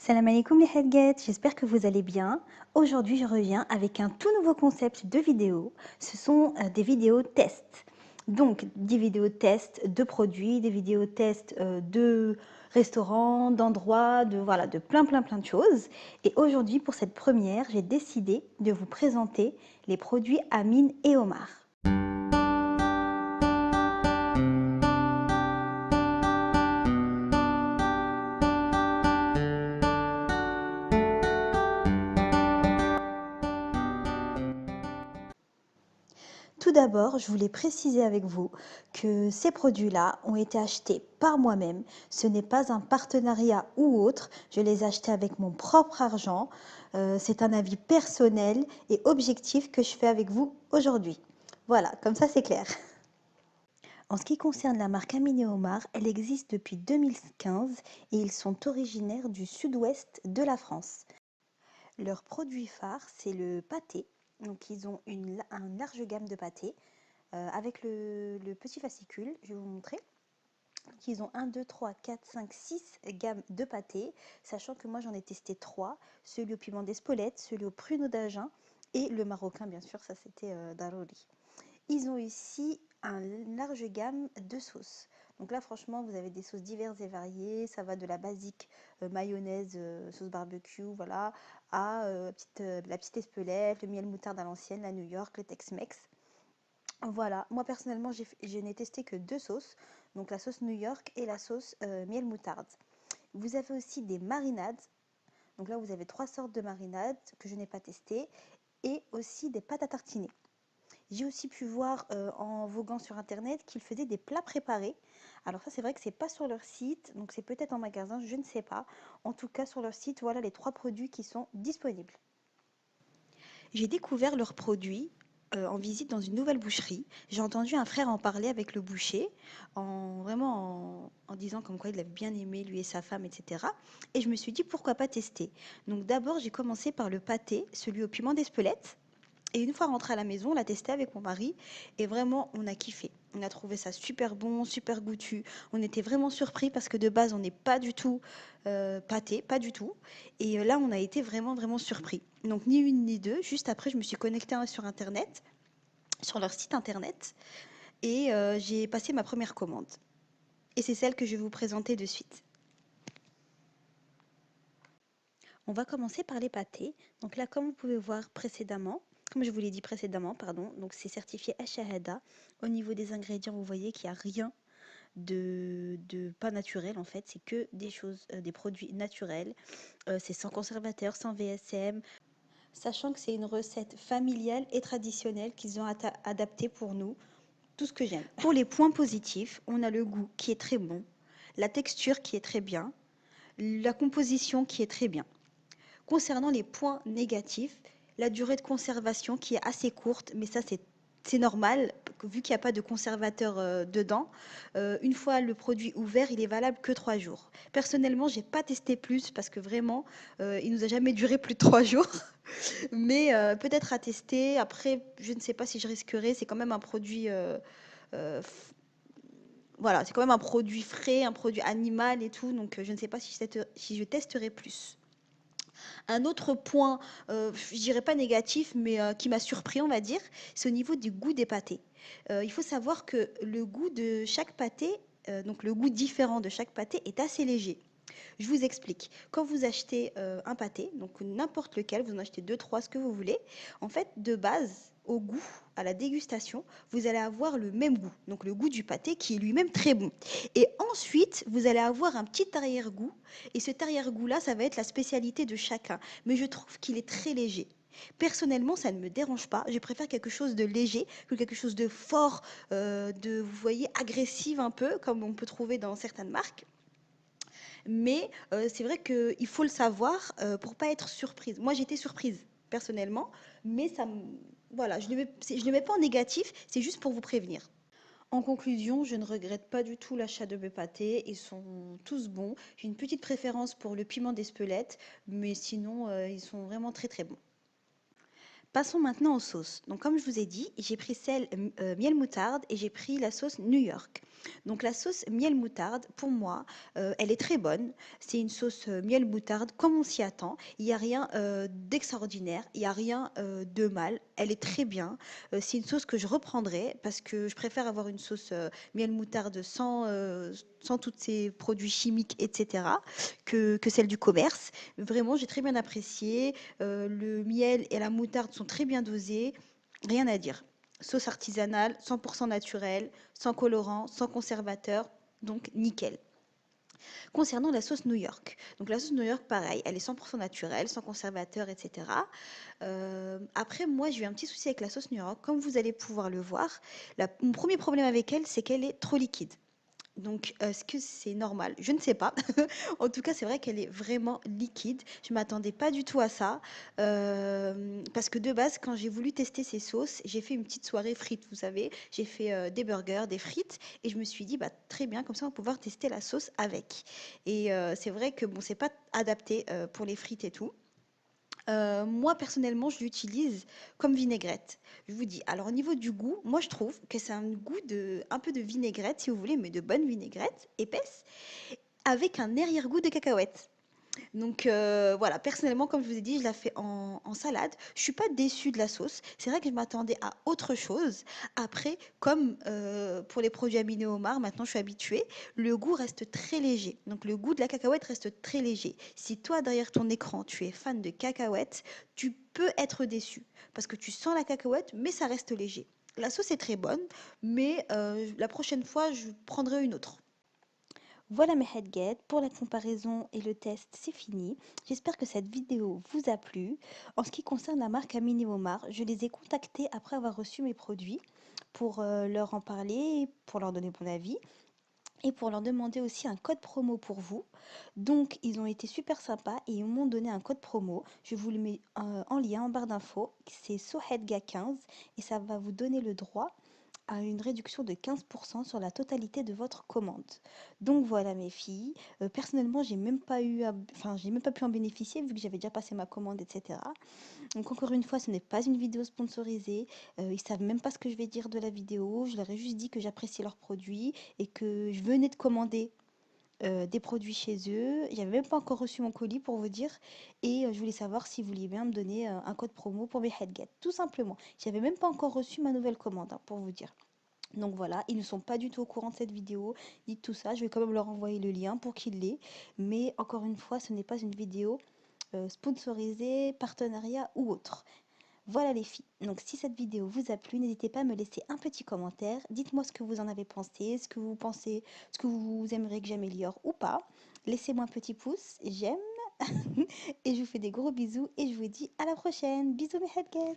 Salam alaikum les Headget, j'espère que vous allez bien. Aujourd'hui, je reviens avec un tout nouveau concept de vidéo. Ce sont des vidéos tests. Donc, des vidéos tests de produits, des vidéos tests de restaurants, d'endroits, voilà, de plein de choses. Et aujourd'hui, pour cette première, j'ai décidé de vous présenter les produits Amine et Omar. Tout d'abord, je voulais préciser avec vous que ces produits-là ont été achetés par moi-même. Ce n'est pas un partenariat ou autre. Je les ai achetés avec mon propre argent. C'est un avis personnel et objectif que je fais avec vous aujourd'hui. Voilà, comme ça c'est clair. En ce qui concerne la marque Amine et Omar, elle existe depuis 2015 et ils sont originaires du sud-ouest de la France. Leur produit phare, c'est le pâté. Donc ils ont une large gamme de pâtés. Avec le petit fascicule, je vais vous montrer. Donc, ils ont 1, 2, 3, 4, 5, 6 gammes de pâtés, sachant que moi j'en ai testé 3, celui au piment d'Espelette, celui au pruneau d'Agen et le marocain bien sûr, ça c'était Darori. Ils ont aussi une large gamme de sauces. Donc là franchement vous avez des sauces diverses et variées, ça va de la basique mayonnaise, sauce barbecue, voilà, à la petite Espelette, le miel moutarde à l'ancienne, la New York, le Tex-Mex. Voilà, moi personnellement, je n'ai testé que 2 sauces, donc la sauce New York et la sauce miel moutarde. Vous avez aussi des marinades, donc là vous avez 3 sortes de marinades que je n'ai pas testées, et aussi des pâtes à tartiner. J'ai aussi pu voir en voguant sur internet qu'ils faisaient des plats préparés. Alors ça c'est vrai que c'est pas sur leur site, donc c'est peut-être en magasin, je ne sais pas. En tout cas sur leur site, voilà les 3 produits qui sont disponibles. J'ai découvert leurs produits en visite dans une nouvelle boucherie. J'ai entendu un frère en parler avec le boucher, en disant comme quoi il l'avait bien aimé, lui et sa femme, etc. Et je me suis dit pourquoi pas tester. Donc d'abord j'ai commencé par le pâté, celui au piment d'Espelette. Et une fois rentré à la maison, on l'a testé avec mon mari et vraiment on a kiffé. On a trouvé ça super bon, super goûtu. On était vraiment surpris parce que de base on n'est pas du tout pâté, pas du tout. Et là on a été vraiment surpris. Donc ni une ni deux. Juste après je me suis connectée sur internet, sur leur site internet et j'ai passé ma première commande. Et c'est celle que je vais vous présenter de suite. On va commencer par les pâtés. Donc là, comme vous pouvez voir précédemment, comme je vous l'ai dit précédemment, pardon, donc c'est certifié Shahada. Au niveau des ingrédients, vous voyez qu'il n'y a rien de pas naturel en fait, c'est que des choses, des produits naturels. C'est sans conservateur, sans VSM, sachant que c'est une recette familiale et traditionnelle qu'ils ont adaptée pour nous. Tout ce que j'aime. Pour les points positifs, on a le goût qui est très bon, la texture qui est très bien, la composition qui est très bien. Concernant les points négatifs, la durée de conservation qui est assez courte, mais ça c'est normal, vu qu'il n'y a pas de conservateur dedans. Une fois le produit ouvert, il est valable que 3 jours. Personnellement, j'ai pas testé plus parce que vraiment, il nous a jamais duré plus de 3 jours. Mais peut-être à tester. Après, je ne sais pas si je risquerai. C'est quand même un produit, euh, f- voilà, c'est quand même un produit frais, un produit animal et tout. Donc, je ne sais pas si je testerai plus. Un autre point, je dirais pas négatif, mais qui m'a surpris, on va dire, c'est au niveau du goût des pâtés. Il faut savoir que le goût de chaque pâté, donc le goût différent de chaque pâté est assez léger. Je vous explique. Quand vous achetez un pâté, donc n'importe lequel, vous en achetez deux, trois, ce que vous voulez, en fait, de base, au goût, à la dégustation, vous allez avoir le même goût, donc le goût du pâté qui est lui-même très bon. Et ensuite, vous allez avoir un petit arrière-goût, et cet arrière-goût-là, ça va être la spécialité de chacun. Mais je trouve qu'il est très léger. Personnellement, ça ne me dérange pas. Je préfère quelque chose de léger que quelque chose de fort, vous voyez, agressif un peu, comme on peut trouver dans certaines marques. Mais c'est vrai qu'il faut le savoir pour pas être surprise. Moi, j'étais surprise personnellement, mais voilà, je le mets pas en négatif, c'est juste pour vous prévenir. En conclusion, je ne regrette pas du tout l'achat de mes pâtés, ils sont tous bons. J'ai une petite préférence pour le piment d'Espelette, mais sinon, ils sont vraiment très bons. Passons maintenant aux sauces. Donc comme je vous ai dit, j'ai pris celle miel moutarde et j'ai pris la sauce New York. Donc la sauce miel moutarde, pour moi, elle est très bonne. C'est une sauce miel moutarde comme on s'y attend. Il n'y a rien d'extraordinaire, il n'y a rien de mal. Elle est très bien. C'est une sauce que je reprendrai parce que je préfère avoir une sauce miel moutarde sans tous ces produits chimiques, etc., que celle du commerce. Vraiment, j'ai très bien apprécié. Le miel et la moutarde sont très bien dosés, rien à dire. Sauce artisanale, 100% naturelle, sans colorant, sans conservateur, donc nickel. Concernant la sauce New York, donc la sauce New York, pareil, elle est 100% naturelle, sans conservateur, etc. Après, moi, j'ai eu un petit souci avec la sauce New York. Comme vous allez pouvoir le voir, mon premier problème avec elle, c'est qu'elle est trop liquide. Donc, est-ce que c'est normal? Je ne sais pas. En tout cas, c'est vrai qu'elle est vraiment liquide. Je m'attendais pas du tout à ça. Parce que de base, quand j'ai voulu tester ces sauces, j'ai fait une petite soirée frites, vous savez. J'ai fait des burgers, des frites, et je me suis dit, bah, très bien, comme ça, on va pouvoir tester la sauce avec. Et c'est vrai que bon, c'est pas adapté pour les frites et tout. Moi, personnellement, je l'utilise comme vinaigrette. Je vous dis, alors au niveau du goût, moi je trouve que c'est un goût un peu de vinaigrette, si vous voulez, mais de bonne vinaigrette, épaisse, avec un arrière-goût de cacahuète. Donc voilà, personnellement, comme je vous ai dit, je la fais en salade. Je suis pas déçue de la sauce. C'est vrai que je m'attendais à autre chose. Après, comme pour les produits aminés homard, maintenant je suis habituée, le goût reste très léger. Donc le goût de la cacahuète reste très léger. Si toi, derrière ton écran, tu es fan de cacahuètes, tu peux être déçu parce que tu sens la cacahuète, mais ça reste léger. La sauce est très bonne, mais la prochaine fois, je prendrai une autre. Voilà mes headgets, pour la comparaison et le test, c'est fini. J'espère que cette vidéo vous a plu. En ce qui concerne la marque Amini Omar, je les ai contactés après avoir reçu mes produits pour leur en parler, pour leur donner mon avis et pour leur demander aussi un code promo pour vous. Donc ils ont été super sympas et ils m'ont donné un code promo. Je vous le mets en lien en barre d'infos. C'est SOHEDGA15 et ça va vous donner le droit à une réduction de 15% sur la totalité de votre commande. Donc voilà mes filles, personnellement j'ai même pas pu en bénéficier vu que j'avais déjà passé ma commande, etc. Donc encore une fois, ce n'est pas une vidéo sponsorisée, ils savent même pas ce que je vais dire de la vidéo, je leur ai juste dit que j'appréciais leurs produits et que je venais de commander des produits chez eux. J'avais même pas encore reçu mon colis pour vous dire et je voulais savoir si vous vouliez bien me donner un code promo pour mes headgets, tout simplement. J'avais même pas encore reçu ma nouvelle commande, hein, pour vous dire. Donc voilà, ils ne sont pas du tout au courant de cette vidéo, ni de tout ça. Je vais quand même leur envoyer le lien pour qu'ils l'aient. Mais encore une fois, ce n'est pas une vidéo sponsorisée, partenariat ou autre. Voilà les filles. Donc si cette vidéo vous a plu, n'hésitez pas à me laisser un petit commentaire. Dites-moi ce que vous en avez pensé, ce que vous pensez, ce que vous aimeriez que j'améliore ou pas. Laissez-moi un petit pouce, j'aime. Et je vous fais des gros bisous et je vous dis à la prochaine. Bisous mes headgets.